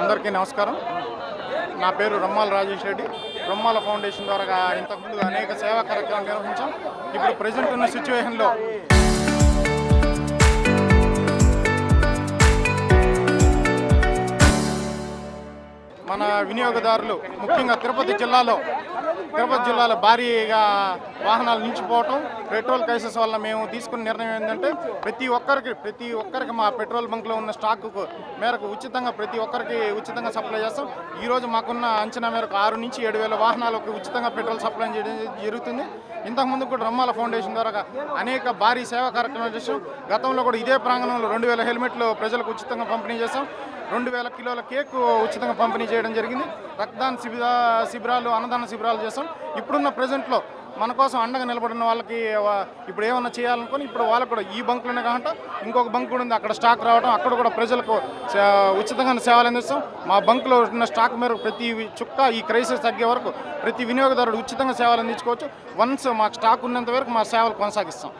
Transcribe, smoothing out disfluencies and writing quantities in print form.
అందరికీ నమస్కారం. నా పేరు రొమ్మాల రాజేష్ రెడ్డి. రొమ్మాల ఫౌండేషన్ ద్వారా ఇంతకుముందు అనేక సేవా కార్యక్రమాలు నిర్వహించాం. ఇప్పుడు ప్రజెంట్ ఉన్న సిచ్యువేషన్లో మన వినియోగదారులు ముఖ్యంగా తిరుపతి జిల్లాలో భారీగా వాహనాలు నిలిచిపోవటం, పెట్రోల్ క్రైసిస్ వల్ల మేము తీసుకున్న నిర్ణయం ఏంటంటే ప్రతి ఒక్కరికి మా పెట్రోల్ బంక్లో ఉన్న స్టాక్ మేరకు ప్రతి ఒక్కరికి ఉచితంగా సప్లై చేస్తాం. ఈరోజు మాకున్న అంచనా మేరకు 6 నుంచి 7,000 వాహనాలకు ఉచితంగా పెట్రోల్ సప్లై చేయడం జరుగుతుంది. ఇంతకుముందు కూడా రొమ్మాల ఫౌండేషన్ ద్వారా అనేక భారీ సేవా కార్యక్రమాలు చేసాం. గతంలో కూడా ఇదే ప్రాంగణంలో 2,000 హెల్మెట్లు ప్రజలకు ఉచితంగా పంపిణీ చేసాం. 2,000 కిలోల కేక్ ఉచితంగా పంపిణీ చేయడం జరిగింది. రక్తదాన శిబిరాలు, అన్నదాన శిబిరాలు చేస్తాం. ఇప్పుడున్న ప్రజెంట్లో మన కోసం అండగా నిలబడిన వాళ్ళకి ఇప్పుడు ఏమన్నా చేయాలనుకుని ఇప్పుడు వాళ్ళకు కూడా ఈ బంకులోనే కాకుండా ఇంకొక బంక్ కూడా ఉంది, అక్కడ స్టాక్ రావడం, అక్కడ కూడా ప్రజలకు ఉచితంగా సేవలు అందిస్తాం. మా బంకులో ఉన్న స్టాక్ మేరకు ప్రతి చుక్క ఈ క్రైసిస్ తగ్గే వరకు ప్రతి వినియోగదారుడు ఉచితంగా సేవలు అందించుకోవచ్చు. వన్స్ మాకు స్టాక్ ఉన్నంత వరకు మా సేవలు కొనసాగిస్తాం.